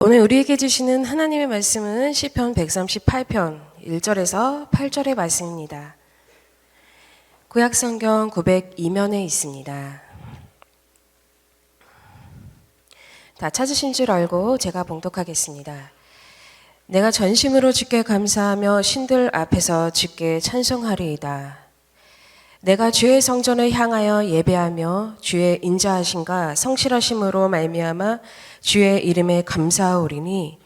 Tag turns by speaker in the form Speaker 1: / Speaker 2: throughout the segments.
Speaker 1: 오늘 우리에게 주시는 하나님의 말씀은 시편 138편 1절에서 8절의 말씀입니다. 구약성경 902면에 있습니다. 다 찾으신 줄 알고 제가 봉독하겠습니다. 내가 전심으로 주께 감사하며 신들 앞에서 주께 찬송하리이다. 내가 주의 성전을 향하여 예배하며 주의 인자하심과 성실하심으로 말미암아 주의 이름에 감사하오리니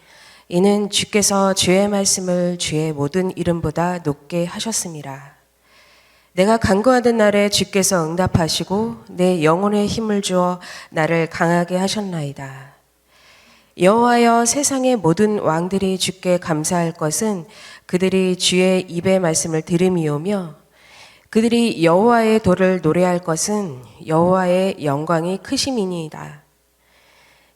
Speaker 1: 이는 주께서 주의 말씀을 주의 모든 이름보다 높게 하셨습니다. 내가 간구하던 날에 주께서 응답하시고 내 영혼에 힘을 주어 나를 강하게 하셨나이다. 여호와여, 세상의 모든 왕들이 주께 감사할 것은 그들이 주의 입의 말씀을 들음이오며 그들이 여호와의 도를 노래할 것은 여호와의 영광이 크심이니이다.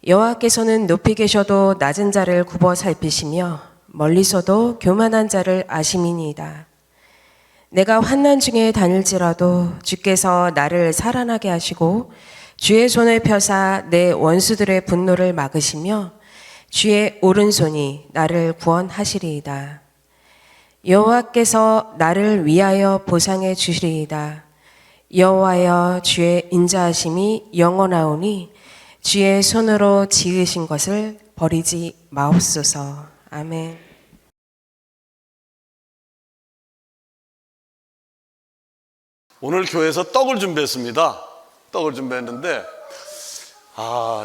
Speaker 1: 여호와께서는 높이 계셔도 낮은 자를 굽어 살피시며 멀리서도 교만한 자를 아심이니이다. 내가 환난 중에 다닐지라도 주께서 나를 살아나게 하시고 주의 손을 펴사 내 원수들의 분노를 막으시며 주의 오른손이 나를 구원하시리이다. 여호와께서 나를 위하여 보상해 주시리이다. 여호와여, 주의 인자하심이 영원하오니 주의 손으로 지으신 것을 버리지 마옵소서. 아멘.
Speaker 2: 오늘 교회에서 떡을 준비했습니다. 떡을 준비했는데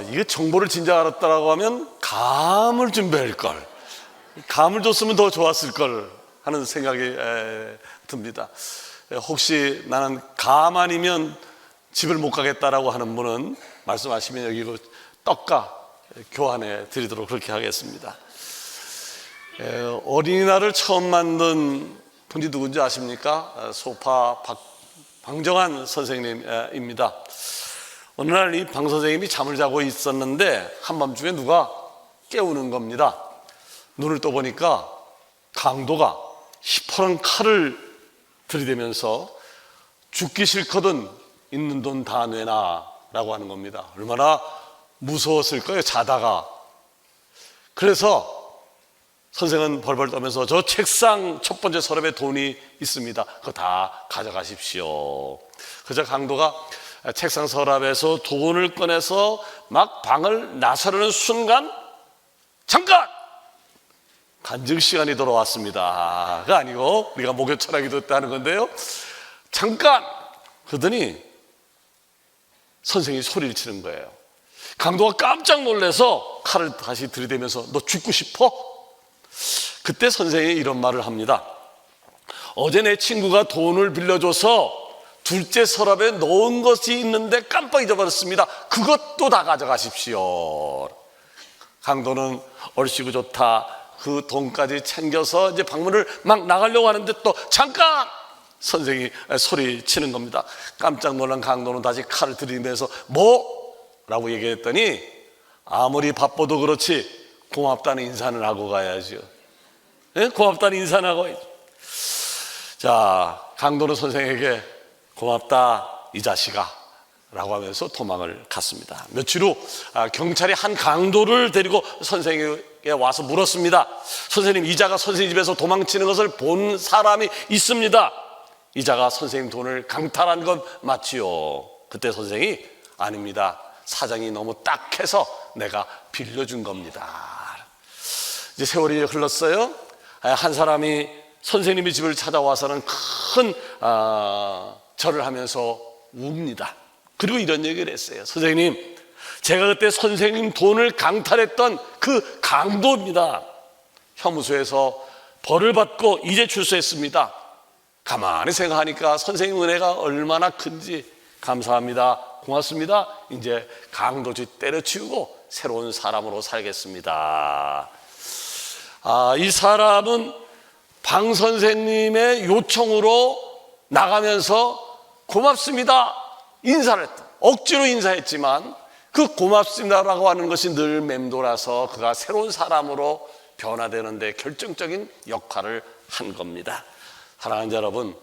Speaker 2: 이게 정보를 진작 알았다라고 하면 감을 준비할 걸, 감을 줬으면 더 좋았을 걸 하는 생각이 듭니다. 혹시 나는 감 아니면 집을 못 가겠다라고 하는 분은 말씀하시면 여기 떡과 교환해 드리도록 그렇게 하겠습니다. 어린이날을 처음 만든 분이 누군지 아십니까? 소파 방정환 선생님입니다. 어느 날 이 방 선생님이 잠을 자고 있었는데 한밤중에 누가 깨우는 겁니다. 눈을 떠보니까 강도가 시퍼런 칼을 들이대면서 죽기 싫거든 있는 돈 다 내놔 라고 하는 겁니다. 얼마나 무서웠을까요, 자다가. 그래서 선생은 벌벌 떠면서 저 책상 첫 번째 서랍에 돈이 있습니다. 그거 다 가져가십시오. 그저 강도가 책상 서랍에서 돈을 꺼내서 막 방을 나서려는 순간 잠깐! 간증 시간이 돌아왔습니다가 아니고 우리가 목요 철학기도 했다는 건데요. 잠깐! 그러더니 선생이 소리를 치는 거예요. 강도가 깜짝 놀라서 칼을 다시 들이대면서 너 죽고 싶어? 그때 선생이 이런 말을 합니다. 어제 내 친구가 돈을 빌려줘서 둘째 서랍에 넣은 것이 있는데 깜빡 잊어버렸습니다. 그것도 다 가져가십시오. 강도는 얼씨구 좋다. 그 돈까지 챙겨서 이제 방문을 막 나가려고 하는데 또 잠깐! 선생이 소리 치는 겁니다. 깜짝 놀란 강도는 다시 칼을 들이대면서 뭐? 라고 얘기했더니 아무리 바빠도 그렇지 고맙다는 인사는 하고 가야죠. 네? 고맙다는 인사는 하고 가야죠. 자, 강도는 선생에게 고맙다 이 자식아 라고 하면서 도망을 갔습니다. 며칠 후 경찰이 한 강도를 데리고 선생에게 와서 물었습니다. 선생님, 이자가 선생님 집에서 도망치는 것을 본 사람이 있습니다. 이자가 선생님 돈을 강탈한 건 맞지요? 그때 선생이 아닙니다. 사정이 너무 딱해서 내가 빌려준 겁니다. 이제 세월이 흘렀어요. 한 사람이 선생님의 집을 찾아와서는 큰 절을 하면서 웁니다. 그리고 이런 얘기를 했어요. 선생님, 제가 그때 선생님 돈을 강탈했던 그 강도입니다. 혐오소에서 벌을 받고 이제 출소했습니다. 가만히 생각하니까 선생님 은혜가 얼마나 큰지 감사합니다. 고맙습니다. 이제 강도짓 때려치우고 새로운 사람으로 살겠습니다. 이 사람은 방 선생님의 요청으로 나가면서 고맙습니다 인사를 했다. 억지로 인사했지만 그 고맙습니다라고 하는 것이 늘 맴돌아서 그가 새로운 사람으로 변화되는 데 결정적인 역할을 한 겁니다. 사랑하는 여러분,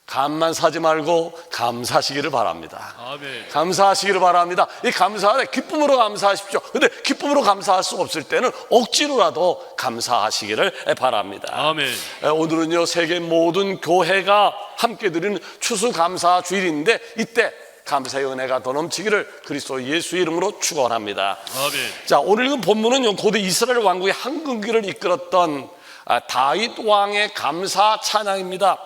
Speaker 2: 감만 사지 말고 감사하시기를 바랍니다.
Speaker 3: 아멘.
Speaker 2: 감사하시기를 바랍니다. 이 감사할 때 기쁨으로 감사하십시오. 근데 기쁨으로 감사할 수 없을 때는 억지로라도 감사하시기를 바랍니다.
Speaker 3: 아멘.
Speaker 2: 오늘은요, 세계 모든 교회가 함께 드리는 추수감사 주일인데 이때 감사의 은혜가 더 넘치기를 그리스도 예수 이름으로 축원합니다.
Speaker 3: 아멘.
Speaker 2: 자, 오늘 읽은 본문은 고대 이스라엘 왕국의 황금기를 이끌었던 다윗 왕의 감사 찬양입니다.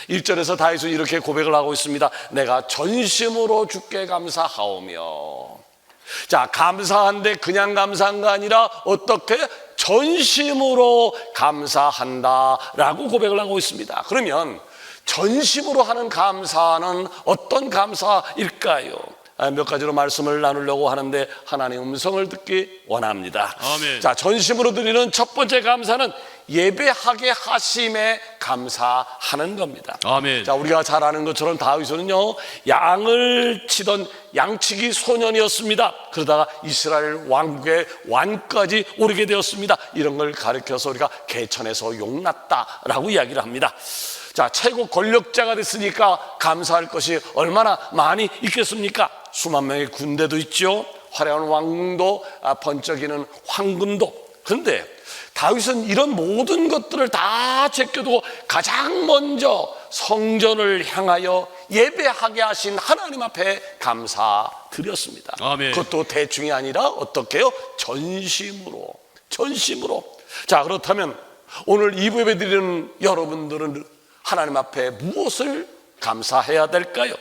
Speaker 2: 1절에서 다윗은 이렇게 고백을 하고 있습니다. 내가 전심으로 주께 감사하오며. 자, 감사한데 그냥 감사한 거 아니라 어떻게 전심으로 감사한다라고 고백을 하고 있습니다. 그러면 전심으로 하는 감사는 어떤 감사일까요? 몇 가지로 말씀을 나누려고 하는데 하나님의 음성을 듣기 원합니다.
Speaker 3: 아멘.
Speaker 2: 자, 전심으로 드리는 첫 번째 감사는 예배하게 하심에 감사하는 겁니다.
Speaker 3: 아멘.
Speaker 2: 자, 우리가 잘 아는 것처럼 다윗은요, 양을 치던 양치기 소년이었습니다. 그러다가 이스라엘 왕국의 왕까지 오르게 되었습니다. 이런 걸 가르쳐서 우리가 개천에서 용났다라고 이야기를 합니다. 자, 최고 권력자가 됐으니까 감사할 것이 얼마나 많이 있겠습니까? 수만 명의 군대도 있죠. 화려한 왕궁도, 번쩍이는 황금도. 그런데 다윗은 이런 모든 것들을 다 제껴두고 가장 먼저 성전을 향하여 예배하게 하신 하나님 앞에 감사드렸습니다.
Speaker 3: 아멘.
Speaker 2: 그것도 대충이 아니라 어떻게요? 전심으로. 자, 그렇다면 오늘 이 예배 드리는 여러분들은 하나님 앞에 무엇을 감사해야 될까요?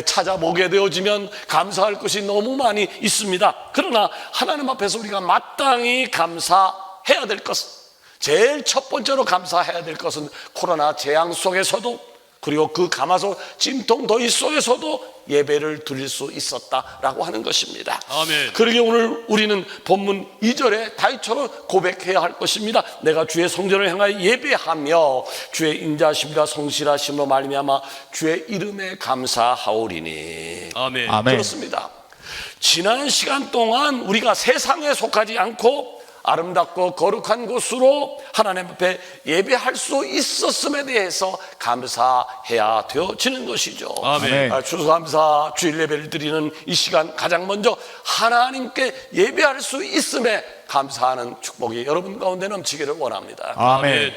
Speaker 2: 찾아보게 되어지면 감사할 것이 너무 많이 있습니다. 그러나 하나님 앞에서 우리가 마땅히 감사해야 될 것은, 제일 첫 번째로 감사해야 될 것은 코로나 재앙 속에서도, 그리고 그 가마솥 찜통 더위 속에서도 예배를 드릴 수 있었다라고 하는 것입니다.
Speaker 3: 아멘.
Speaker 2: 그러게 오늘 우리는 본문 2절에 다윗처럼 고백해야 할 것입니다. 내가 주의 성전을 향하여 예배하며 주의 인자하심과 성실하심으로 말미암아 주의 이름에 감사하오리니.
Speaker 3: 아멘.
Speaker 4: 아멘.
Speaker 2: 그렇습니다. 지난 시간 동안 우리가 세상에 속하지 않고 아름답고 거룩한 곳으로 하나님 앞에 예배할 수 있었음에 대해서 감사해야 되어지는 것이죠.
Speaker 3: 아멘.
Speaker 2: 추수감사 주일 예배를 드리는 이 시간 가장 먼저 하나님께 예배할 수 있음에 감사하는 축복이 여러분 가운데 넘치기를 원합니다.
Speaker 4: 아멘.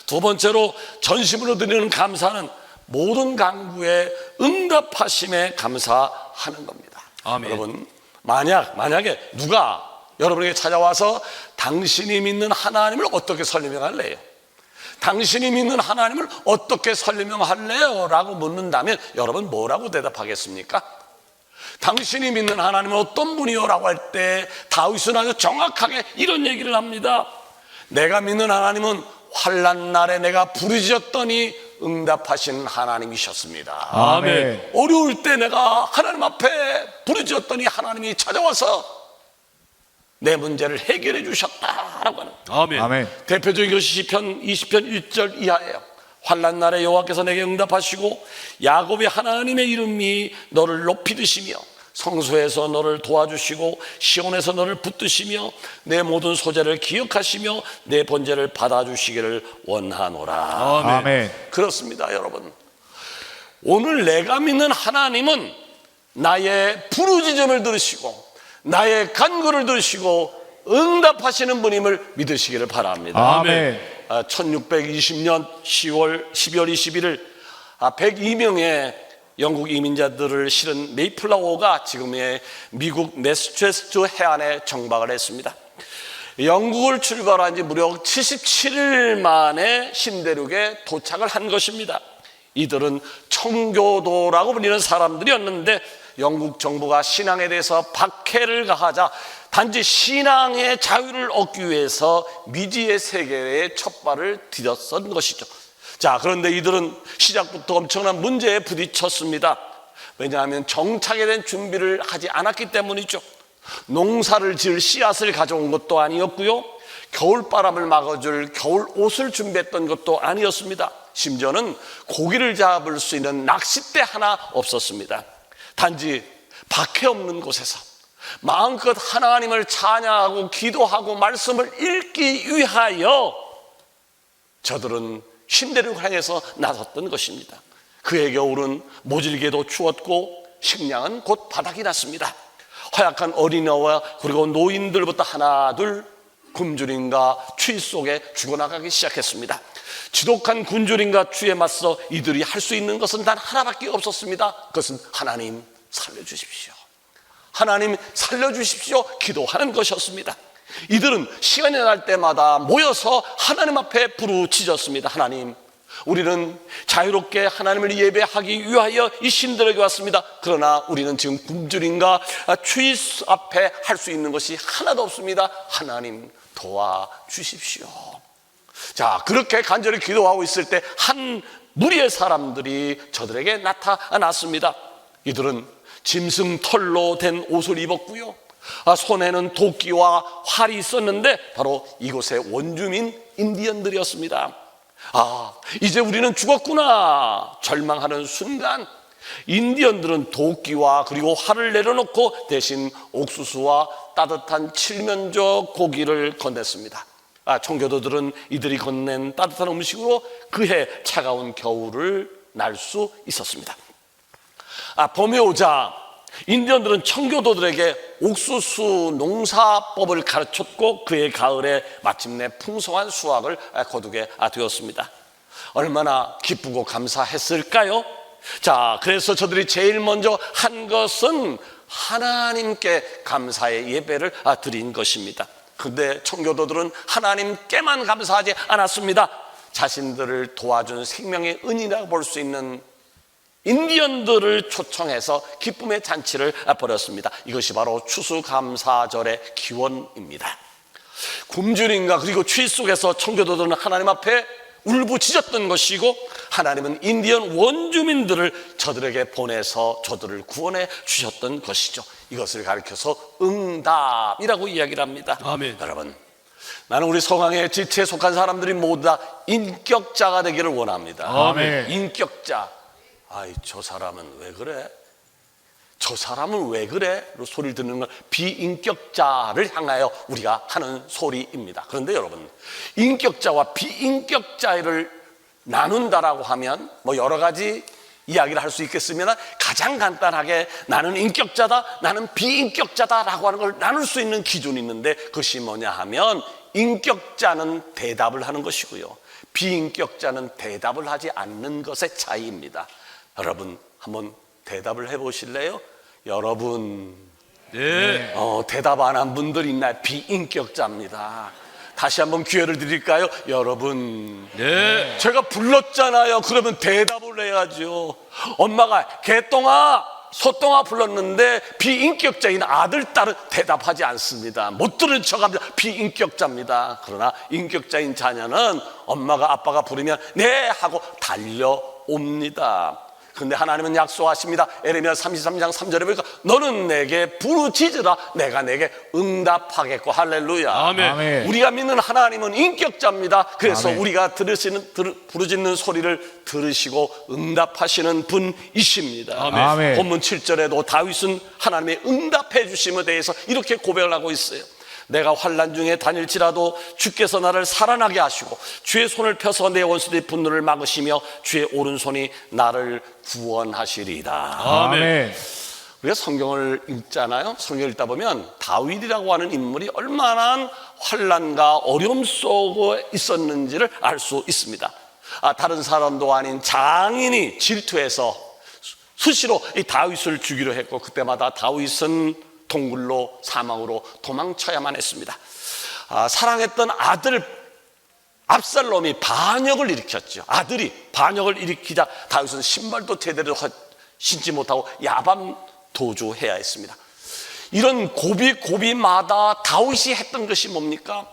Speaker 2: 두 번째로 전심으로 드리는 감사는 모든 간구에 응답하심에 감사하는 겁니다.
Speaker 3: 아멘.
Speaker 2: 여러분, 만약에 누가 여러분에게 찾아와서 당신이 믿는 하나님을 어떻게 설명할래요? 당신이 믿는 하나님을 어떻게 설명할래요? 라고 묻는다면 여러분 뭐라고 대답하겠습니까? 당신이 믿는 하나님은 어떤 분이요? 라고 할 때 다윗은 아주 정확하게 이런 얘기를 합니다. 내가 믿는 하나님은 환난 날에 내가 부르짖었더니 응답하신 하나님이셨습니다.
Speaker 4: 아멘.
Speaker 2: 어려울 때 내가 하나님 앞에 부르짖었더니 하나님이 찾아와서 내 문제를 해결해 주셨다라고 하는.
Speaker 3: 아멘.
Speaker 4: 아멘.
Speaker 2: 대표적인 것이 시편 20편 1절 이하예요. 환난 날에 여호와께서 내게 응답하시고 야곱의 하나님의 이름이 너를 높이 드시며 성소에서 너를 도와주시고 시온에서 너를 붙드시며 내 모든 소재를 기억하시며 내 번제를 받아주시기를 원하노라.
Speaker 3: 아멘.
Speaker 4: 아멘.
Speaker 2: 그렇습니다, 여러분. 오늘 내가 믿는 하나님은 나의 부르짖음을 들으시고 나의 간구를 들으시고 응답하시는 분임을 믿으시기를 바랍니다.
Speaker 4: 아멘.
Speaker 2: 1620년 12월 21일 102명의 영국 이민자들을 실은 메이플라워가 지금의 미국 매사추세츠 해안에 정박을 했습니다. 영국을 출발한 지 무려 77일 만에 신대륙에 도착을 한 것입니다. 이들은 청교도라고 불리는 사람들이었는데 영국 정부가 신앙에 대해서 박해를 가하자 단지 신앙의 자유를 얻기 위해서 미지의 세계에 첫 발을 디뎠던 것이죠. 자, 그런데 이들은 시작부터 엄청난 문제에 부딪혔습니다. 왜냐하면 정착에 대한 준비를 하지 않았기 때문이죠. 농사를 지을 씨앗을 가져온 것도 아니었고요, 겨울바람을 막아줄 겨울 옷을 준비했던 것도 아니었습니다. 심지어는 고기를 잡을 수 있는 낚싯대 하나 없었습니다. 단지 박해 없는 곳에서 마음껏 하나님을 찬양하고 기도하고 말씀을 읽기 위하여 저들은 신대륙을 향해서 나섰던 것입니다. 그의 겨울은 모질게도 추웠고 식량은 곧 바닥이 났습니다. 허약한 어린아이와 그리고 노인들부터 하나둘 굶주림과 추위 속에 죽어나가기 시작했습니다. 지독한 굶주림과 추위에 맞서 이들이 할 수 있는 것은 단 하나밖에 없었습니다. 그것은 하나님 살려주십시오, 하나님 살려주십시오 기도하는 것이었습니다. 이들은 시간이 날 때마다 모여서 하나님 앞에 부르짖었습니다. 하나님, 우리는 자유롭게 하나님을 예배하기 위하여 이 신들에게 왔습니다. 그러나 우리는 지금 굶주림과 추위 앞에 할 수 있는 것이 하나도 없습니다. 하나님 도와주십시오. 자, 그렇게 간절히 기도하고 있을 때 한 무리의 사람들이 저들에게 나타났습니다. 이들은 짐승 털로 된 옷을 입었고요, 손에는 도끼와 활이 있었는데 바로 이곳의 원주민 인디언들이었습니다. 이제 우리는 죽었구나 절망하는 순간 인디언들은 도끼와 그리고 활을 내려놓고 대신 옥수수와 따뜻한 칠면조 고기를 건넸습니다. 청교도들은 이들이 건넨 따뜻한 음식으로 그해 차가운 겨울을 날 수 있었습니다. 봄이 오자 인디언들은 청교도들에게 옥수수 농사법을 가르쳤고 그해 가을에 마침내 풍성한 수확을 거두게 되었습니다. 얼마나 기쁘고 감사했을까요? 자, 그래서 저들이 제일 먼저 한 것은 하나님께 감사의 예배를 드린 것입니다. 그런데 청교도들은 하나님께만 감사하지 않았습니다. 자신들을 도와준 생명의 은이라고 볼 수 있는 인디언들을 초청해서 기쁨의 잔치를 벌였습니다. 이것이 바로 추수감사절의 기원입니다. 굶주림과 그리고 추위 속에서 청교도들은 하나님 앞에 울부짖었던 것이고, 하나님은 인디언 원주민들을 저들에게 보내서 저들을 구원해 주셨던 것이죠. 이것을 가리켜서 응답이라고 이야기를 합니다.
Speaker 3: 아멘.
Speaker 2: 여러분, 나는 우리 성황의 지체에 속한 사람들이 모두 다 인격자가 되기를 원합니다.
Speaker 3: 아멘.
Speaker 2: 인격자. 저 사람은 왜 그래? 저 사람은 왜 그래? 로 소리를 듣는 건 비인격자를 향하여 우리가 하는 소리입니다. 그런데 여러분, 인격자와 비인격자를 나눈다라고 하면 여러 가지 이야기를 할 수 있겠으면 가장 간단하게 나는 인격자다, 나는 비인격자다라고 하는 걸 나눌 수 있는 기준이 있는데, 그것이 뭐냐 하면 인격자는 대답을 하는 것이고요, 비인격자는 대답을 하지 않는 것의 차이입니다. 여러분, 한번 대답을 해보실래요? 여러분,
Speaker 3: 네.
Speaker 2: 대답 안 한 분들 있나요? 비인격자입니다. 다시 한번 기회를 드릴까요? 여러분,
Speaker 3: 네.
Speaker 2: 제가 불렀잖아요. 그러면 대답을 해야죠. 엄마가 개똥아, 소똥아 불렀는데 비인격자인 아들, 딸은 대답하지 않습니다. 못 들은 척합니다. 비인격자입니다. 그러나 인격자인 자녀는 엄마가 아빠가 부르면 네 하고 달려옵니다. 그런데 하나님은 약속하십니다. 에레미야 33장 3절에 보니까 너는 내게 부르짖으라 내가 내게 응답하겠고. 할렐루야.
Speaker 3: 아멘.
Speaker 2: 우리가 믿는 하나님은 인격자입니다. 그래서
Speaker 3: 아멘.
Speaker 2: 우리가 부르짖는 소리를 들으시고 응답하시는 분이십니다.
Speaker 3: 아멘.
Speaker 2: 본문 7절에도 다윗은 하나님의 응답해 주심에 대해서 이렇게 고백을 하고 있어요. 내가 환난 중에 다닐지라도 주께서 나를 살아나게 하시고 주의 손을 펴서 내 원수들의 분노를 막으시며 주의 오른손이 나를 구원하시리이다.
Speaker 3: 아멘.
Speaker 2: 우리가 성경을 읽잖아요. 성경을 읽다 보면 다윗이라고 하는 인물이 얼마나 환난과 어려움 속에 있었는지를 알 수 있습니다. 다른 사람도 아닌 장인이 질투해서 수시로 이 다윗을 죽이려 했고, 그때마다 다윗은 동굴로 사망으로 도망쳐야만 했습니다. 사랑했던 아들 압살롬이 반역을 일으켰죠. 아들이 반역을 일으키자 다윗은 신발도 제대로 신지 못하고 야밤 도주해야 했습니다. 이런 고비마다 다윗이 했던 것이 뭡니까?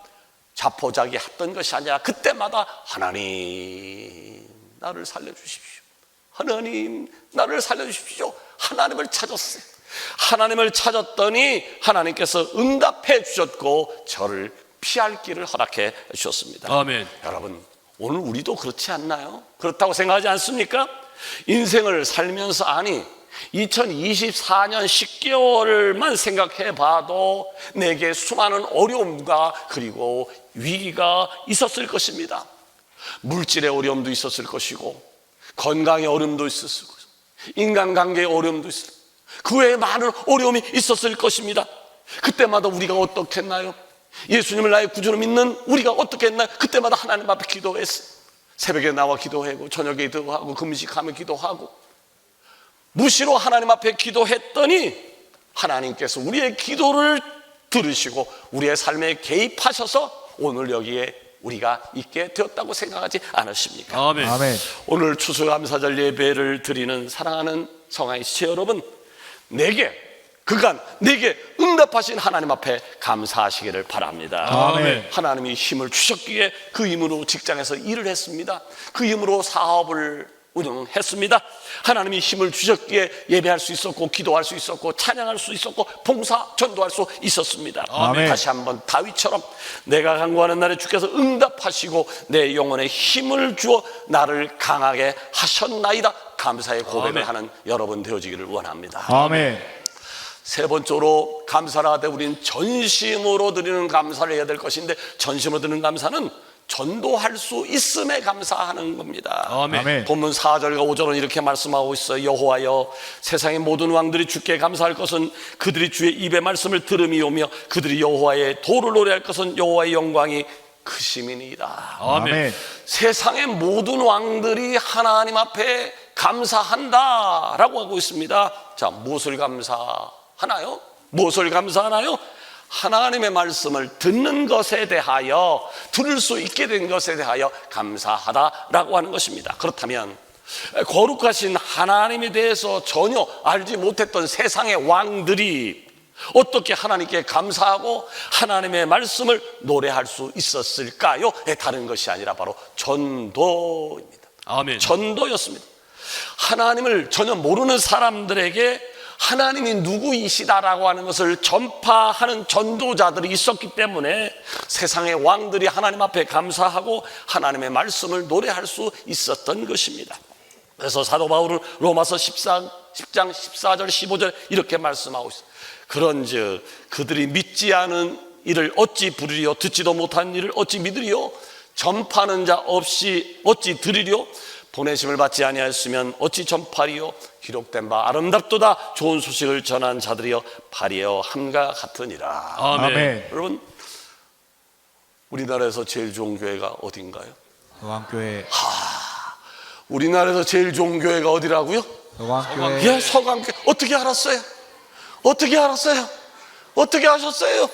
Speaker 2: 자포자기 했던 것이 아니라 그때마다 하나님 나를 살려주십시오, 하나님 나를 살려주십시오. 하나님을 찾았어요. 하나님을 찾았더니 하나님께서 응답해 주셨고 저를 피할 길을 허락해 주셨습니다.
Speaker 3: 아멘.
Speaker 2: 여러분, 오늘 우리도 그렇지 않나요? 그렇다고 생각하지 않습니까? 인생을 살면서 2024년 10개월만 생각해 봐도 내게 수많은 어려움과 그리고 위기가 있었을 것입니다. 물질의 어려움도 있었을 것이고, 건강의 어려움도 있었을 것이고 인간관계의 어려움도 있었을 것이고 그 외에 많은 어려움이 있었을 것입니다. 그때마다 우리가 어떻게 했나요? 예수님을 나의 구주로 믿는 우리가 어떻게 했나요? 그때마다 하나님 앞에 기도했어요. 새벽에 나와 기도하고 저녁에 기도하고 금식하며 기도하고 무시로 하나님 앞에 기도했더니 하나님께서 우리의 기도를 들으시고 우리의 삶에 개입하셔서 오늘 여기에 우리가 있게 되었다고 생각하지 않으십니까?
Speaker 3: 아멘.
Speaker 4: 아멘.
Speaker 2: 오늘 추수감사절 예배를 드리는 사랑하는 성화의 지체 여러분, 내게 응답하신 하나님 앞에 감사하시기를 바랍니다.
Speaker 3: 아멘.
Speaker 2: 하나님이 힘을 주셨기에 그 힘으로 직장에서 일을 했습니다. 그 힘으로 사업을 운영했습니다. 하나님이 힘을 주셨기에 예배할 수 있었고 기도할 수 있었고 찬양할 수 있었고 봉사 전도할 수 있었습니다.
Speaker 4: 아멘.
Speaker 2: 다시 한번 다윗처럼 내가 간구하는 날에 주께서 응답하시고 내 영혼에 힘을 주어 나를 강하게 하셨나이다. 감사의 고백을
Speaker 3: 아멘.
Speaker 2: 하는 여러분 되어지기를 원합니다.
Speaker 4: 아멘.
Speaker 2: 세 번째로 감사를 하되 우린 전심으로 드리는 감사를 해야 될 것인데, 전심으로 드리는 감사는 전도할 수 있음에 감사하는 겁니다.
Speaker 3: 아멘.
Speaker 4: 아멘.
Speaker 2: 본문 4절과 5절은 이렇게 말씀하고 있어요. 여호와여, 세상의 모든 왕들이 주께 감사할 것은 그들이 주의 입의 말씀을 들음이오며 그들이 여호와의 도를 노래할 것은 여호와의 영광이 크심이니이다.
Speaker 3: 아멘.
Speaker 4: 아멘.
Speaker 2: 세상의 모든 왕들이 하나님 앞에 감사한다라고 하고 있습니다. 자, 무엇을 감사하나요? 무엇을 감사하나요? 하나님의 말씀을 듣는 것에 대하여, 들을 수 있게 된 것에 대하여 감사하다라고 하는 것입니다. 그렇다면 거룩하신 하나님에 대해서 전혀 알지 못했던 세상의 왕들이 어떻게 하나님께 감사하고 하나님의 말씀을 노래할 수 있었을까요? 다른 것이 아니라 바로 전도입니다.
Speaker 3: 아멘.
Speaker 2: 전도였습니다. 하나님을 전혀 모르는 사람들에게 하나님이 누구이시다라고 하는 것을 전파하는 전도자들이 있었기 때문에 세상의 왕들이 하나님 앞에 감사하고 하나님의 말씀을 노래할 수 있었던 것입니다. 그래서 사도 바울은 로마서 10장 14절 15절 이렇게 말씀하고 있습니다. 그런즉 그들이 믿지 않은 일을 어찌 부르리요? 듣지도 못한 일을 어찌 믿으리요? 전파하는 자 없이 어찌 들으리요? 보내심을 받지 아니하였으면 어찌 전파리요? 기록된 바 아름답도다 좋은 소식을 전한 자들이여 발이여 함과 같으니라.
Speaker 3: 아멘.
Speaker 4: 아멘.
Speaker 2: 여러분, 우리나라에서 제일 좋은 교회가 어딘가요?
Speaker 4: 서강교회.
Speaker 2: 우리나라에서 제일 좋은 교회가 어디라고요?
Speaker 4: 서강교회.
Speaker 2: 예, 서강교회. 어떻게 알았어요? 어떻게 알았어요? 어떻게 아셨어요?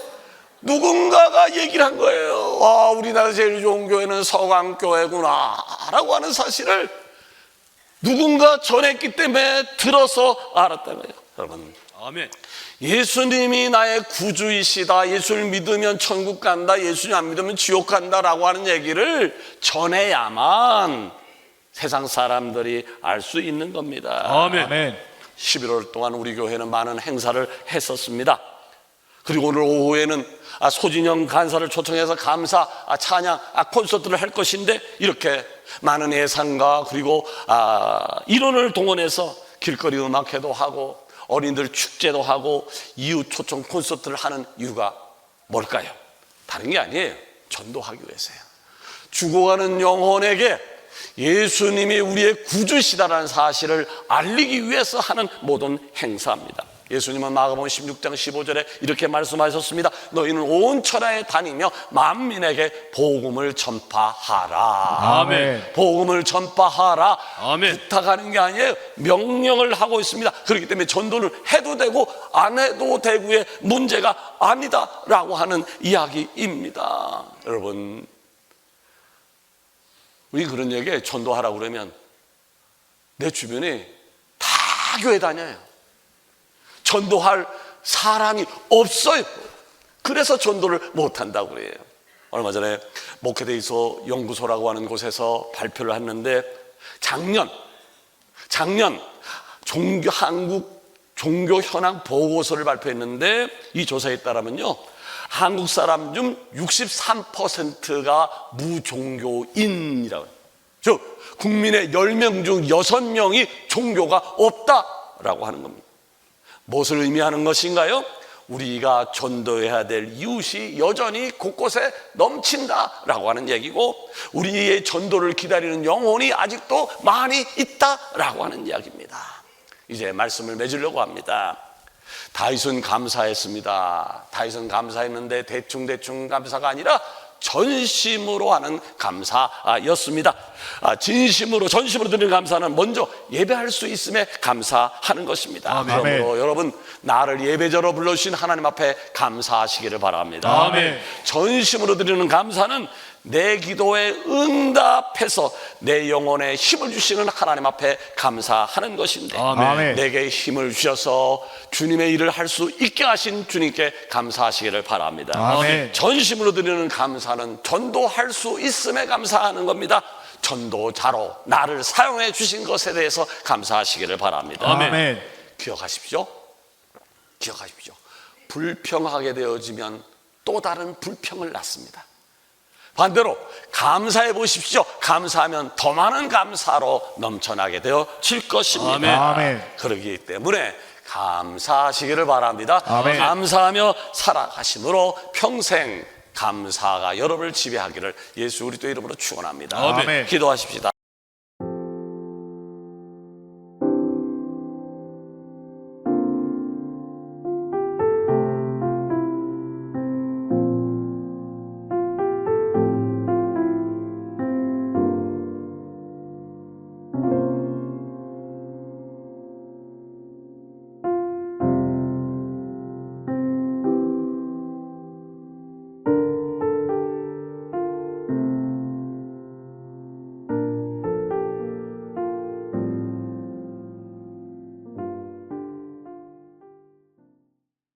Speaker 2: 누군가가 얘기를 한 거예요. 와, 우리나라 제일 좋은 교회는 서강교회구나 라고 하는 사실을 누군가 전했기 때문에 들어서 알았다는 거예요. 여러분,
Speaker 3: 아멘.
Speaker 2: 예수님이 나의 구주이시다, 예수를 믿으면 천국 간다, 예수님 안 믿으면 지옥 간다라고 하는 얘기를 전해야만 세상 사람들이 알 수 있는 겁니다.
Speaker 3: 아멘.
Speaker 4: 아멘.
Speaker 2: 11월 동안 우리 교회는 많은 행사를 했었습니다. 그리고 오늘 오후에는 소진영 간사를 초청해서 감사 찬양 콘서트를 할 것인데, 이렇게 많은 예산과 그리고 인원을 동원해서 길거리 음악회도 하고 어린이들 축제도 하고 이웃 초청 콘서트를 하는 이유가 뭘까요? 다른 게 아니에요. 전도하기 위해서요. 죽어가는 영혼에게 예수님이 우리의 구주시다라는 사실을 알리기 위해서 하는 모든 행사입니다. 예수님은 마가복음 16장 15절에 이렇게 말씀하셨습니다. 너희는 온 천하에 다니며 만민에게 복음을 전파하라.
Speaker 3: 아멘.
Speaker 2: 복음을 전파하라.
Speaker 3: 아멘.
Speaker 2: 부탁하는 게 아니에요. 명령을 하고 있습니다. 그렇기 때문에 전도를 해도 되고 안 해도 되고의 문제가 아니다라고 하는 이야기입니다. 여러분, 우리 그런 얘기에 전도하라고 그러면 내 주변에 다 교회 다녀요. 전도할 사람이 없어요. 그래서 전도를 못한다고 그래요. 얼마 전에 목회대이소 연구소라고 하는 곳에서 발표를 했는데, 작년 한국 종교 현황 보고서를 발표했는데, 이 조사에 따르면요, 한국 사람 중 63%가 무종교인이라고 해요. 즉 국민의 10명 중 6명이 종교가 없다라고 하는 겁니다. 무엇을 의미하는 것인가요? 우리가 전도해야 될 이웃이 여전히 곳곳에 넘친다라고 하는 얘기고, 우리의 전도를 기다리는 영혼이 아직도 많이 있다라고 하는 이야기입니다. 이제 말씀을 맺으려고 합니다. 다윗은 감사했습니다. 다윗은 감사했는데 대충 감사가 아니라 전심으로 하는 감사였습니다. 진심으로, 전심으로 드리는 감사는 먼저 예배할 수 있음에 감사하는 것입니다.
Speaker 4: 아멘.
Speaker 2: 그러므로 여러분, 나를 예배자로 불러주신 하나님 앞에 감사하시기를 바랍니다.
Speaker 4: 아멘.
Speaker 2: 전심으로 드리는 감사는 내 기도에 응답해서 내 영혼에 힘을 주시는 하나님 앞에 감사하는 것인데,
Speaker 4: 아멘.
Speaker 2: 내게 힘을 주셔서 주님의 일을 할 수 있게 하신 주님께 감사하시기를 바랍니다.
Speaker 4: 아멘.
Speaker 2: 전심으로 드리는 감사는 전도할 수 있음에 감사하는 겁니다. 전도자로 나를 사용해 주신 것에 대해서 감사하시기를 바랍니다.
Speaker 4: 아멘.
Speaker 2: 기억하십시오. 불평하게 되어지면 또 다른 불평을 낳습니다. 반대로 감사해 보십시오. 감사하면 더 많은 감사로 넘쳐나게 되어질 것입니다.
Speaker 4: 아멘.
Speaker 2: 그러기 때문에 감사하시기를 바랍니다.
Speaker 4: 아멘.
Speaker 2: 감사하며 살아가심으로 평생 감사가 여러분을 지배하기를 예수 그리스도 이름으로 축원합니다.
Speaker 4: 아멘.
Speaker 2: 기도하십시다.